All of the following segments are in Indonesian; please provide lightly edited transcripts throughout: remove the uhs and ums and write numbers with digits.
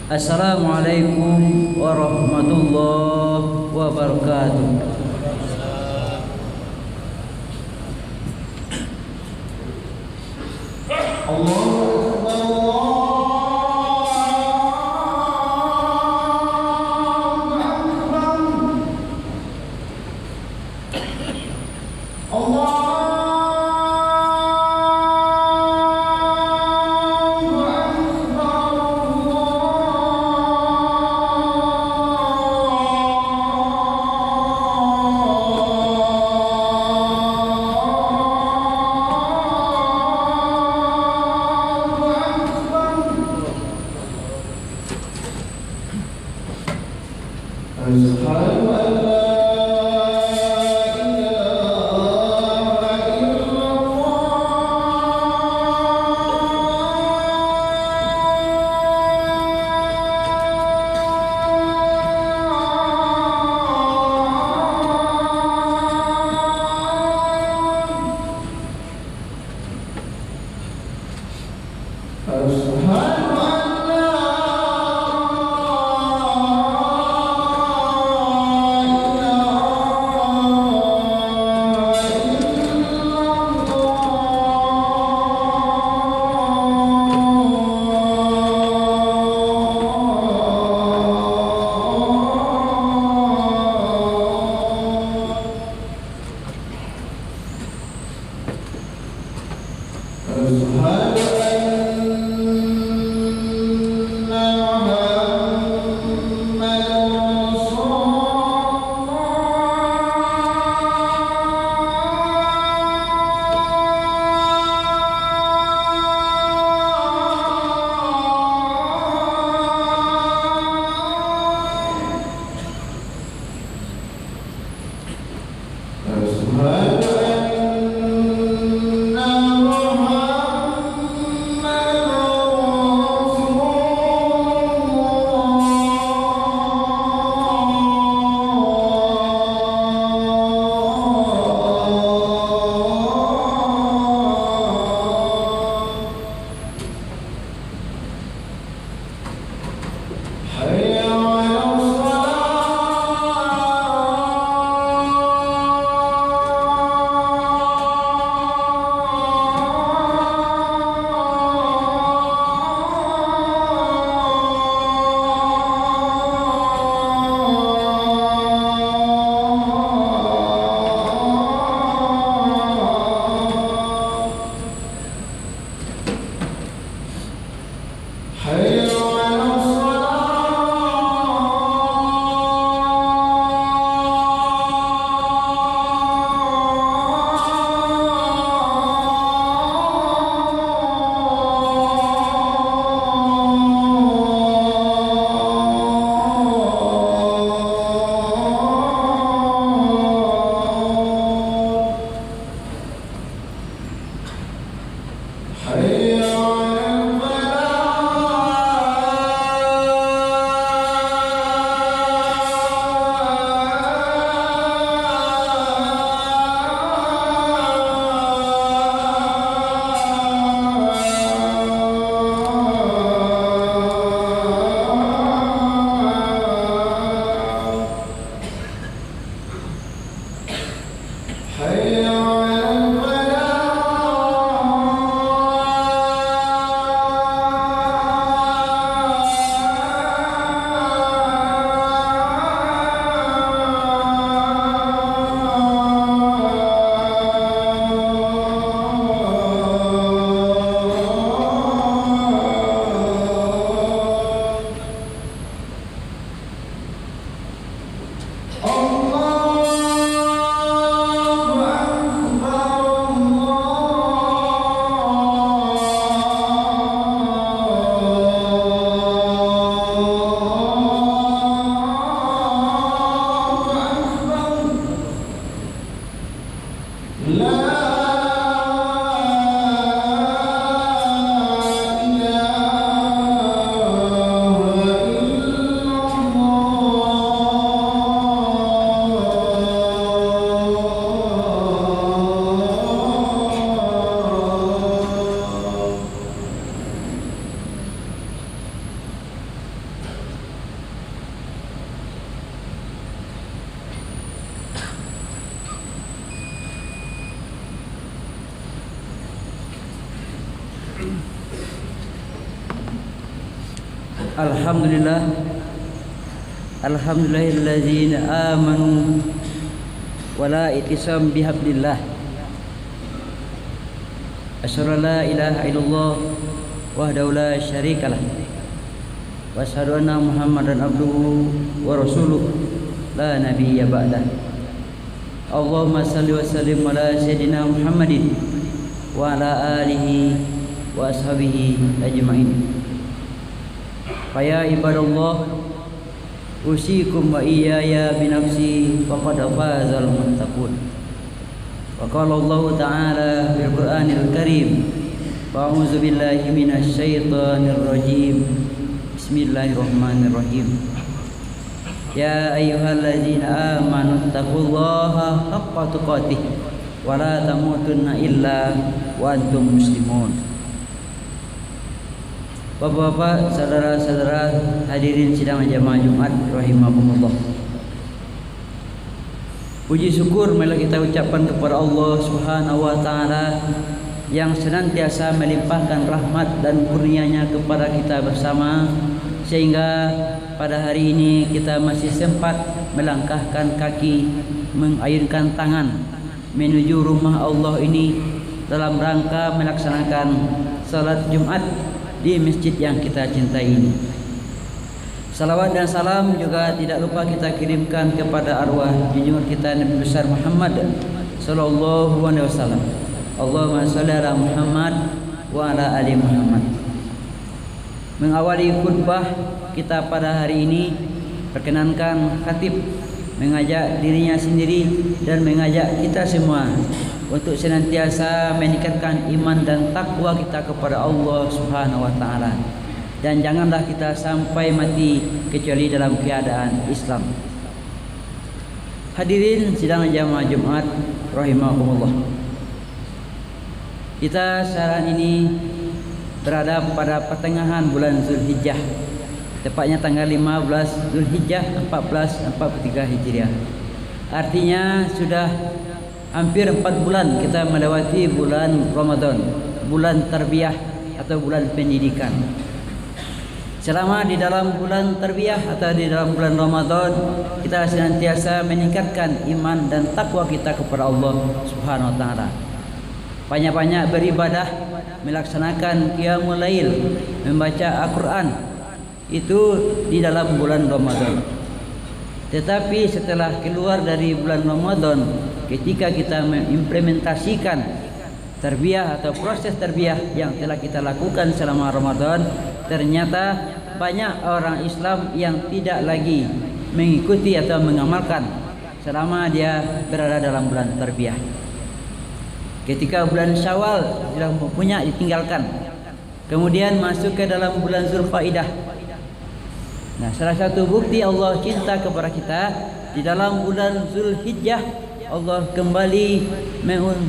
Assalamualaikum warahmatullahi wabarakatuh. Alhamdulillah, alhamdulillahilladzina amanu wala itisam bihablillah. Asyhadu an la ilaha illallah wahdahu la syarikalah wa asyhadu anna Muhammadan abduhu wa rasuluh la nabiyya ba'dah. Allahumma salli wa sallim ala sayyidina Muhammadin wa ala alihi wa ashabihi ajma'in. Faya ibadallah, usikum wa iyaya binafsi faqad fazal muttaqun. Wa qala Allah ta'ala fil Qur'anil Karim, a'udzu billahi minasy syaithanir rajim. Bismillahirrahmanirrahim. Ya ayyuhalladzina amanu taqullaha haqqa tuqatih wa la tamutunna illa wa antum muslimun. Bapak-bapak, saudara-saudara hadirin sidang jamaah Jumat rahimakumullah. Puji syukur marilah kita ucapkan kepada Allah Subhanahu wa taala yang senantiasa melimpahkan rahmat dan kurnia-Nya kepada kita bersama, sehingga pada hari ini kita masih sempat melangkahkan kaki, mengayunkan tangan menuju rumah Allah ini dalam rangka melaksanakan salat Jumat di masjid yang kita cintai ini. Salawat dan salam juga tidak lupa kita kirimkan kepada arwah junjungan kita Nabi besar Muhammad sallallahu alaihi wasallam. Allahumma shalli ala Muhammad wa ala ali Muhammad. Mengawali khutbah kita pada hari ini, perkenankan khatib mengajak dirinya sendiri dan mengajak kita semua untuk senantiasa meningkatkan iman dan takwa kita kepada Allah Subhanahu wa taala. Dan janganlah kita sampai mati kecuali dalam keadaan Islam. Hadirin sidang jamaah Jumat rahimakumullah. Kita saat ini berada pada pertengahan bulan Zulhijjah, tepatnya tanggal 15 Zulhijjah 1443 Hijriah. Artinya sudah hampir 4 bulan kita melewati bulan Ramadan, bulan tarbiyah atau bulan pendidikan. Selama di dalam bulan tarbiyah atau di dalam bulan Ramadan, kita senantiasa meningkatkan iman dan takwa kita kepada Allah Subhanahu wa taala. Banyak-banyak beribadah, melaksanakan qiyamul lail, membaca Al-Qur'an, itu di dalam bulan Ramadan. Tetapi setelah keluar dari bulan Ramadan, ketika kita mengimplementasikan tarbiyah atau proses tarbiyah yang telah kita lakukan selama Ramadan, ternyata banyak orang Islam yang tidak lagi mengikuti atau mengamalkan selama dia berada dalam bulan tarbiyah. Ketika bulan Syawal sudah punya ditinggalkan, kemudian masuk ke dalam bulan Zulfaidah. Nah, salah satu bukti Allah cinta kepada kita, di dalam bulan Zulhijjah Allah kembali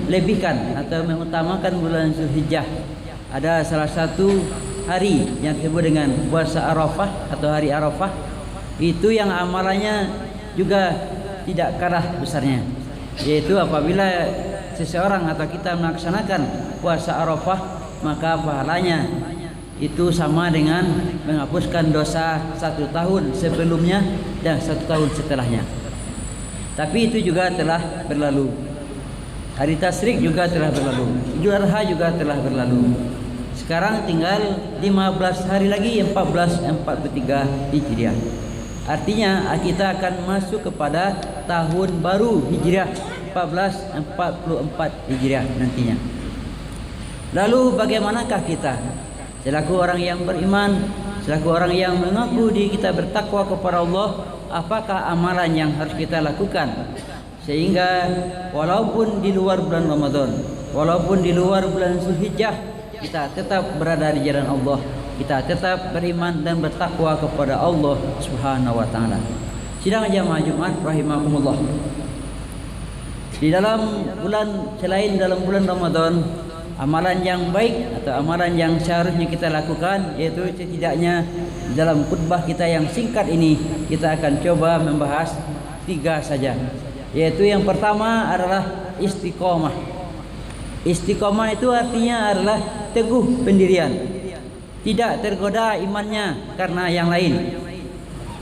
melebihkan atau mengutamakan bulan Zulhijjah. Ada salah satu hari yang disebut dengan puasa Arafah atau hari Arafah, itu yang amalannya juga tidak kalah besarnya, yaitu apabila seseorang atau kita melaksanakan puasa Arafah, maka pahalanya itu sama dengan menghapuskan dosa 1 tahun sebelumnya dan 1 tahun setelahnya. Tapi itu juga telah berlalu. Hari Tasyrik juga telah berlalu, Idul Adha juga telah berlalu. Sekarang tinggal 15 hari lagi, 1443 Hijriah. Artinya kita akan masuk kepada tahun baru Hijriah 1444 Hijriah nantinya. Lalu bagaimanakah kita selaku orang yang beriman, selaku orang yang mengaku diri kita bertakwa kepada Allah? Apakah amalan yang harus kita lakukan sehingga walaupun di luar bulan Ramadan, walaupun di luar bulan Zulhijjah, kita tetap berada di jalan Allah, kita tetap beriman dan bertakwa kepada Allah Subhanahu wa taala. Sidang jamaah Jumat rahimakumullah. Di dalam bulan, selain dalam bulan Ramadan, amalan yang baik atau amalan yang seharusnya kita lakukan, yaitu setidaknya dalam khutbah kita yang singkat ini kita akan coba membahas 3 saja. Yaitu yang pertama adalah istiqomah. Istiqomah itu artinya adalah teguh pendirian, tidak tergoda imannya karena yang lain.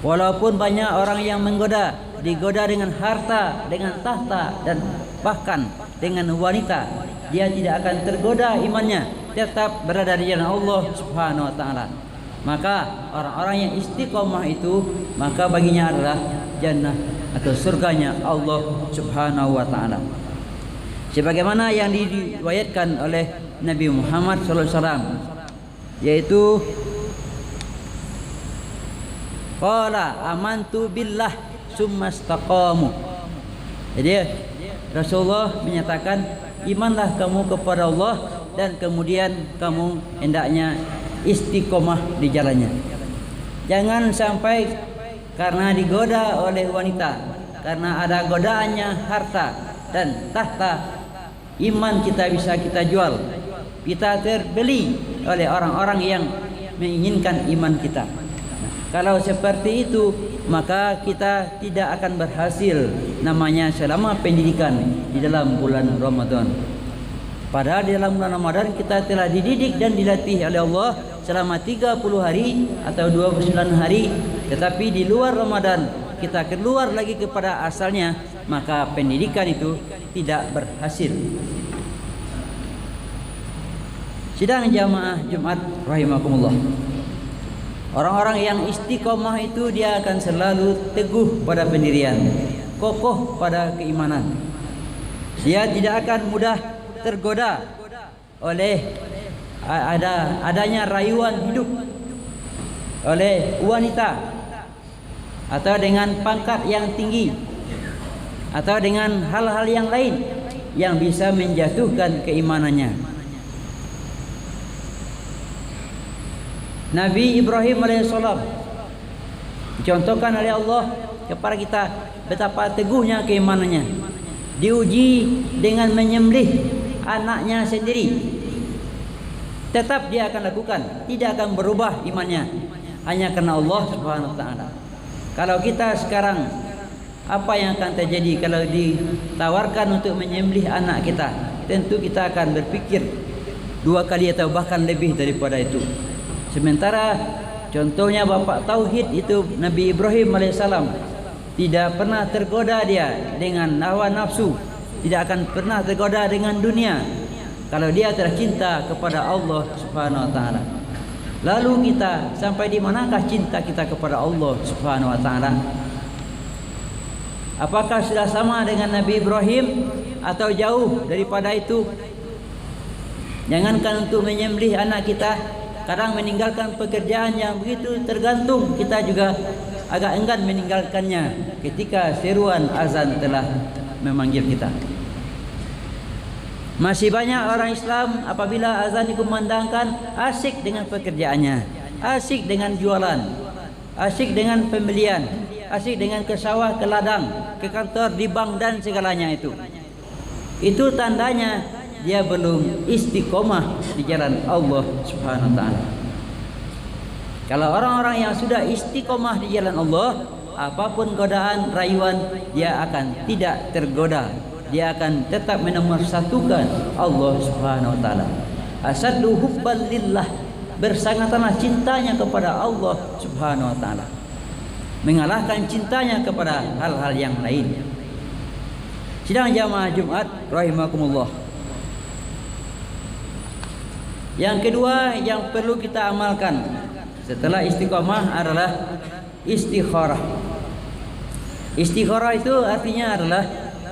Walaupun banyak orang yang menggoda, digoda dengan harta, dengan tahta, dan bahkan dengan wanita, dia tidak akan tergoda imannya, tetap berada di jalan Allah Subhanahu wa taala. Maka orang-orang yang istiqomah itu, maka baginya adalah jannah atau surganya Allah Subhanahu wa taala. Sebagaimana yang diriwayatkan oleh Nabi Muhammad SAW, yaitu qala amantu billah summa istaqamu. Jadi Rasulullah menyatakan, imanlah kamu kepada Allah dan kemudian kamu hendaknya istiqomah di jalannya. Jangan sampai karena digoda oleh wanita, karena ada godaannya harta dan tahta, iman kita bisa kita jual, kita terbeli oleh orang-orang yang menginginkan iman kita. Kalau seperti itu, maka kita tidak akan berhasil namanya selama pendidikan di dalam bulan Ramadan. Padahal di dalam bulan Ramadan kita telah dididik dan dilatih oleh Allah selama 30 hari atau 29 hari. Tetapi di luar Ramadan kita keluar lagi kepada asalnya, maka pendidikan itu tidak berhasil. Sidang jamaah Jumat rahimakumullah. Orang-orang yang istiqomah itu dia akan selalu teguh pada pendirian, kokoh pada keimanan. Dia tidak akan mudah tergoda oleh adanya rayuan hidup, oleh wanita, atau dengan pangkat yang tinggi, atau dengan hal-hal yang lain yang bisa menjatuhkan keimanannya. Nabi Ibrahim alaihissalam dicontohkan oleh Allah kepada kita betapa teguhnya keimanannya. Diuji dengan menyembelih anaknya sendiri, tetap dia akan lakukan, tidak akan berubah imannya, hanya karena Allah Subhanahu wa taala. Kalau kita sekarang, apa yang akan terjadi kalau ditawarkan untuk menyembelih anak kita? Tentu kita akan berpikir 2 kali atau bahkan lebih daripada itu. Sementara contohnya Bapak Tauhid itu Nabi Ibrahim alaihissalam tidak pernah tergoda dia dengan hawa nafsu, tidak akan pernah tergoda dengan dunia, kalau dia telah cinta kepada Allah Subhanahu wa taala. Lalu kita sampai di manakah cinta kita kepada Allah Subhanahu wa taala? Apakah sudah sama dengan Nabi Ibrahim atau jauh daripada itu? Jangankan untuk menyembelih anak kita, kadang meninggalkan pekerjaan yang begitu tergantung, kita juga agak enggan meninggalkannya ketika seruan azan telah memanggil kita. Masih banyak orang Islam apabila azan dikumandangkan asik dengan pekerjaannya, asik dengan jualan, asik dengan pembelian, asik dengan ke sawah, ke ladang, ke kantor, di bank dan segalanya itu. Itu tandanya dia belum istiqomah di jalan Allah Subhanahu wa taala. Kalau orang-orang yang sudah istiqomah di jalan Allah, apapun godaan, rayuan, dia akan tidak tergoda. Dia akan tetap menomorsatukan Allah Subhanahu wa taala. Asaddu hubban lillah, bersangatan cintanya kepada Allah Subhanahu wa taala, mengalahkan cintanya kepada hal-hal yang lain. Sidang jamaah Jumat rahimakumullah. Yang kedua yang perlu kita amalkan setelah istiqomah adalah istikharah. Istikharah itu artinya adalah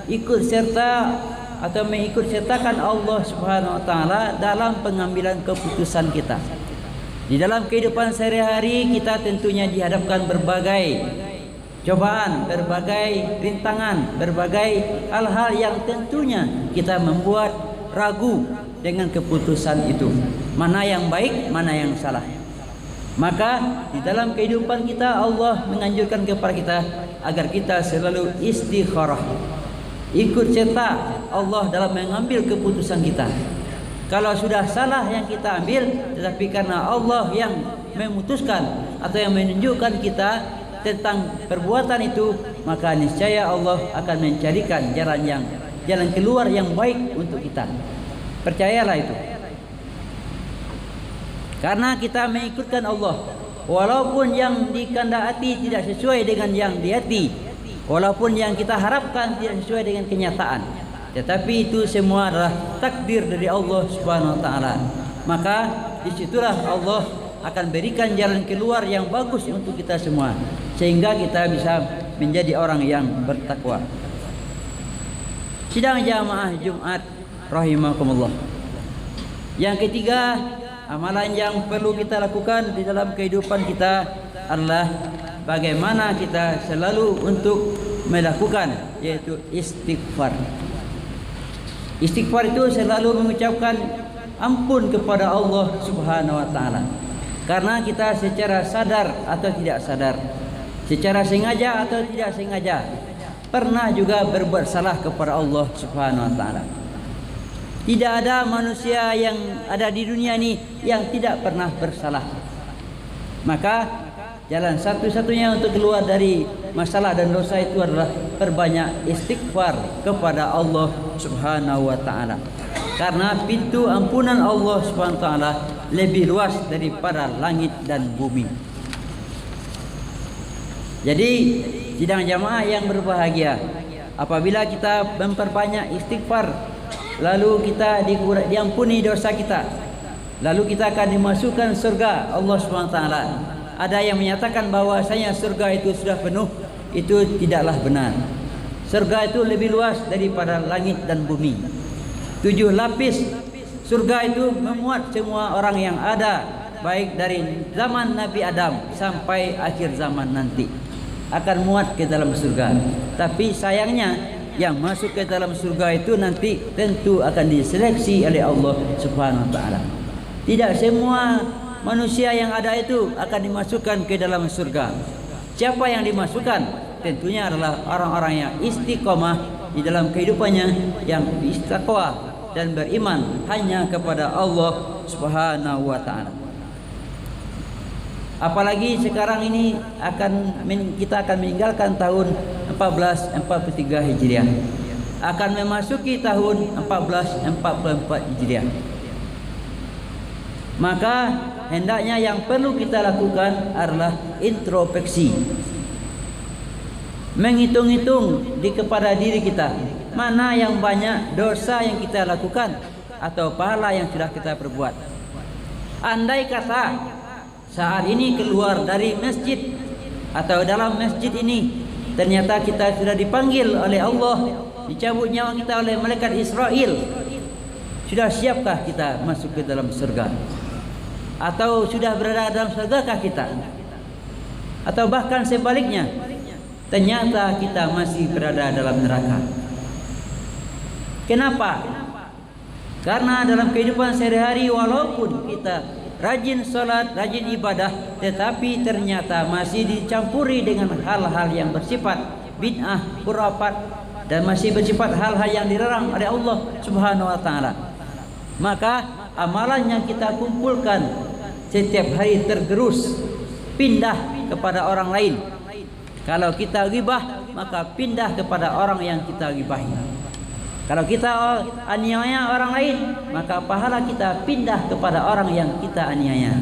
ikut serta atau mengikut sertakan Allah Subhanahu wa taala dalam pengambilan keputusan kita. Di dalam kehidupan sehari-hari kita tentunya dihadapkan berbagai cobaan, berbagai rintangan, berbagai hal-hal yang tentunya kita membuat ragu dengan keputusan itu, mana yang baik, mana yang salah. Maka di dalam kehidupan kita Allah menganjurkan kepada kita agar kita selalu istikharah, ikut serta Allah dalam mengambil keputusan kita. Kalau sudah salah yang kita ambil, tetapi karena Allah yang memutuskan atau yang menunjukkan kita tentang perbuatan itu, maka niscaya Allah akan mencarikan jalan keluar yang baik untuk kita. Percayalah itu. Karena kita mengikutkan Allah, walaupun yang dikehendaki tidak sesuai dengan yang di hati, walaupun yang kita harapkan tidak sesuai dengan kenyataan, tetapi itu semua adalah takdir dari Allah Subhanahu wa taala. Maka disitulah Allah akan berikan jalan keluar yang bagus untuk kita semua, sehingga kita bisa menjadi orang yang bertakwa. Sidang jamaah Jumat rahimakumullah. Yang ketiga, amalan yang perlu kita lakukan di dalam kehidupan kita adalah bagaimana kita selalu untuk melakukan, yaitu istighfar. Istighfar itu selalu mengucapkan ampun kepada Allah Subhanahu wa taala. Karena kita secara sadar atau tidak sadar, secara sengaja atau tidak sengaja, pernah juga berbuat salah kepada Allah Subhanahu wa taala. Tidak ada manusia yang ada di dunia ini yang tidak pernah bersalah. Maka jalan satu-satunya untuk keluar dari masalah dan dosa itu adalah perbanyak istighfar kepada Allah Subhanahu wa taala. Karena pintu ampunan Allah Subhanahu wa taala lebih luas daripada langit dan bumi. Jadi sidang jamaah yang berbahagia, apabila kita memperbanyak istighfar, lalu kita diampuni dosa kita, lalu kita akan dimasukkan surga Allah Subhanahu wa taala. Ada yang menyatakan bahwasanya surga itu sudah penuh, itu tidaklah benar. Surga itu lebih luas daripada langit dan bumi. 7 lapis surga itu memuat semua orang yang ada, baik dari zaman Nabi Adam sampai akhir zaman nanti akan muat ke dalam surga. Tapi sayangnya yang masuk ke dalam surga itu nanti tentu akan diseleksi oleh Allah Subhanahu wa taala. Tidak semua manusia yang ada itu akan dimasukkan ke dalam surga. Siapa yang dimasukkan? Tentunya adalah orang-orang yang istiqomah di dalam kehidupannya, yang istiqomah dan beriman hanya kepada Allah Subhanahu wa taala. Apalagi sekarang ini kita akan meninggalkan tahun 1443 Hijriah, akan memasuki tahun 1444 Hijriah. Maka hendaknya yang perlu kita lakukan adalah introspeksi, menghitung-hitung kepada diri kita, mana yang banyak dosa yang kita lakukan atau pahala yang sudah kita perbuat. Andai kata saat ini keluar dari masjid atau dalam masjid ini ternyata kita sudah dipanggil oleh Allah, dicabut nyawa kita oleh malaikat Israel, sudah siapkah kita masuk ke dalam surga? Atau sudah berada dalam surgakah kita? Atau bahkan sebaliknya, ternyata kita masih berada dalam neraka. Kenapa? Karena dalam kehidupan sehari-hari walaupun kita rajin sholat, rajin ibadah, tetapi ternyata masih dicampuri dengan hal-hal yang bersifat bid'ah, khurafat, dan masih bersifat hal-hal yang dilarang oleh Allah Subhanahu wa taala. Maka amalan yang kita kumpulkan setiap hari tergerus pindah kepada orang lain. Kalau kita ghibah, maka pindah kepada orang yang kita ghibahi. Kalau kita aniaya orang lain, maka pahala kita pindah kepada orang yang kita aniaya.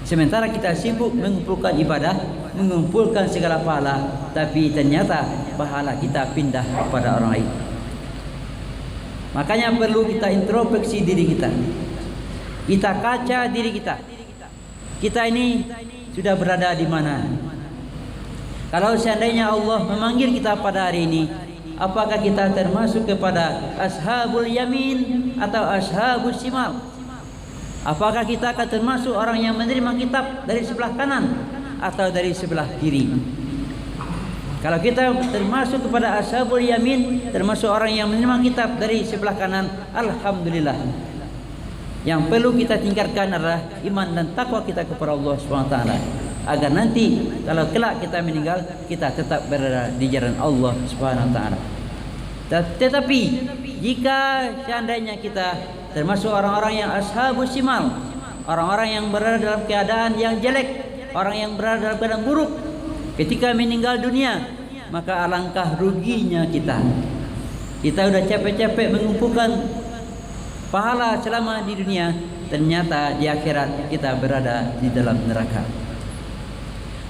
Sementara kita sibuk mengumpulkan ibadah, mengumpulkan segala pahala, tapi ternyata pahala kita pindah kepada orang lain. Makanya perlu kita introspeksi diri kita. Kita kaca diri kita. Kita ini sudah berada di mana? Kalau seandainya Allah memanggil kita pada hari ini, apakah kita termasuk kepada ashabul yamin atau ashabul shimal? Apakah kita akan termasuk orang yang menerima kitab dari sebelah kanan atau dari sebelah kiri? Kalau kita termasuk kepada ashabul yamin, termasuk orang yang menerima kitab dari sebelah kanan, alhamdulillah. Yang perlu kita tingkatkan adalah iman dan takwa kita kepada Allah Subhanahu wa taala, agar nanti kalau kelak kita meninggal, kita tetap berada di jalan Allah Subhanahu wa taala. Tetapi jika seandainya kita termasuk orang-orang yang ashabus shimal, orang-orang yang berada dalam keadaan yang jelek, orang yang berada dalam keadaan buruk ketika meninggal dunia, maka alangkah ruginya kita. Kita sudah capek-capek mengumpulkan pahala selama di dunia, ternyata di akhirat kita berada di dalam neraka.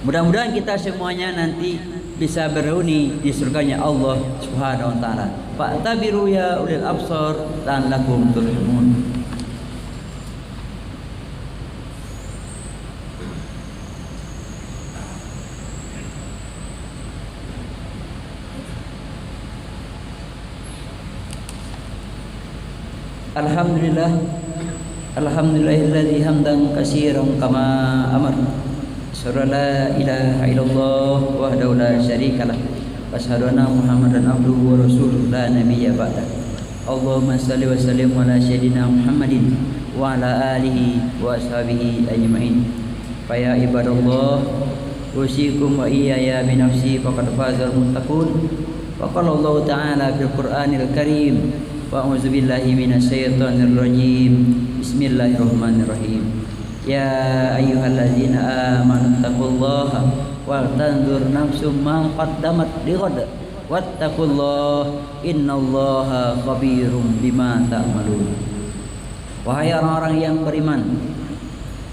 Mudah-mudahan kita semuanya nanti bisa berreuni di surganya Allah Subhanahu wa taala. Fa'tabiru ya ulil absar la'allakum turhamun. Alhamdulillah, alhamdulillahilladzi hamdan katsiran kama amar. Asyhadu an la ilaha illallah wahdahu la syarikalah wa asyhadu anna Muhammadan abduhu wa rasuluhu la nabiyya ba'dah. Allahumma shalli wa sallim ala sayyidina Muhammadin wa ala alihi wa ashabihi ajma'in. Fa ya ibadallah, usikum wa iyaya bi nafsi faqad fazal muttaqun. Wa qala Allah ta'ala fil Qur'anil Karim: Wa'udzu billahi minasyaitonir rajim. Bismillahirrahmanirrahim. Ya ayyuhalladzina amanu taqullaha wal tanzur nafsum ma qaddamat lighad wattaqullaha innallaha khabirum bima ta'malun. Wahai orang-orang yang beriman,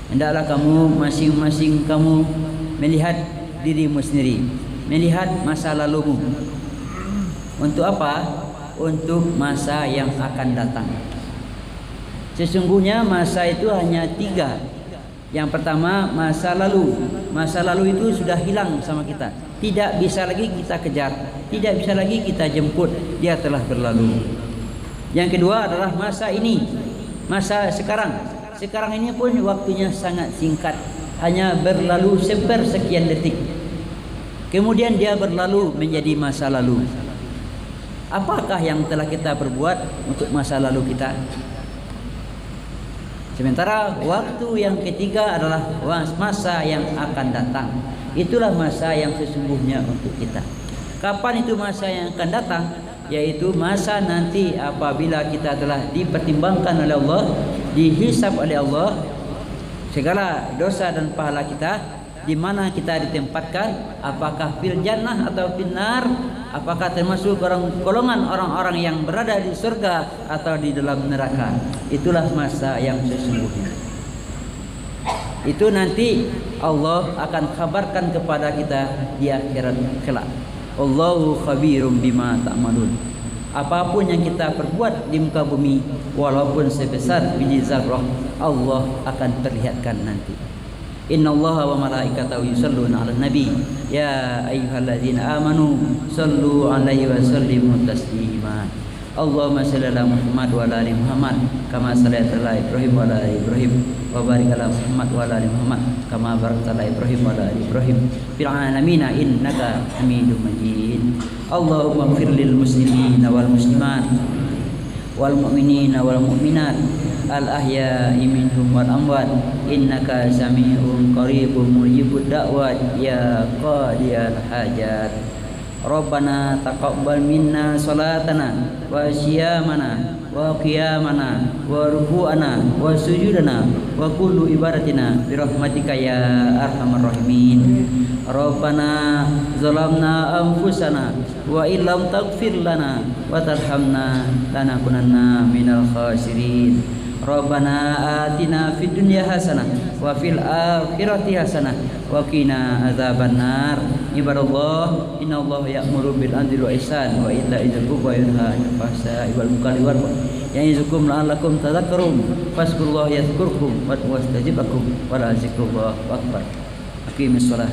hendaklah kamu masing-masing kamu melihat dirimu sendiri, melihat masa lalumu. Untuk apa? Untuk masa yang akan datang. Sesungguhnya masa itu hanya 3. Yang pertama, masa lalu. Masa lalu itu sudah hilang sama kita, tidak bisa lagi kita kejar, tidak bisa lagi kita jemput, dia telah berlalu. Yang kedua adalah masa ini, masa sekarang. Sekarang ini pun waktunya sangat singkat, hanya berlalu sepersekian detik, kemudian dia berlalu menjadi masa lalu. Apakah yang telah kita perbuat untuk masa lalu kita? Sementara waktu yang ketiga adalah masa yang akan datang. Itulah masa yang sesungguhnya untuk kita. Kapan itu masa yang akan datang? Yaitu masa nanti apabila kita telah dipertimbangkan oleh Allah, dihisab oleh Allah segala dosa dan pahala kita, di mana kita ditempatkan, apakah fil jannah atau fil nar, apakah termasuk golongan orang-orang yang berada di surga atau di dalam neraka. Itulah masa yang sesungguhnya. Itu nanti Allah akan kabarkan kepada kita di akhirat kelak. Allahu khabirum bima ta'malun. Apapun yang kita perbuat di muka bumi, walaupun sebesar biji zarrah, Allah akan perlihatkan nanti. Innallaha wa malaikatahu yusholluna 'alan nabi ya ayyuhalladzina amanu shallu 'alaihi wa sallimu taslima. Allahumma shalli ala Muhammad wa ala ali Muhammad kama shallaita ala Ibrahim wa ala ali Ibrahim wa barik ala Muhammad wa ala ali Muhammad kama barakta ala Ibrahim wa ala ali Ibrahim fil alamin innaka Hamidum Majid. Allahumma ighfir lil muslimina wal muslimat wal mu'minina wal mu'minat al ahya'i minhum wal amwat innaka sami'un qaribun mujibud da'wat ya qadiyal hajat. Rabbana taqabbal minna salatana wa siyamana wa qiyamana wa ruku'ana wa sujudana wa kullu ibadatina bi rahmatika ya arhamar rahimin. Rabbana zalamna anfusana wa illam taghfir lana wa tarhamna lanakunanna minal khasirin. Rabbana atina fid dunya hasanah wa fil akhirati hasanah wa qina adzabannar. Ibadallah, innallaha ya'muru bil adli wal ihsan wa ita'i dzil qurba wa yanha 'anil fahsya'i wal munkari wal baghi ya'izukum la'allakum tadhakkarun. Fazkurullaha yadhkurkum wa wastajib lakum wa la zikrullahi akbar. Aqimis shalah.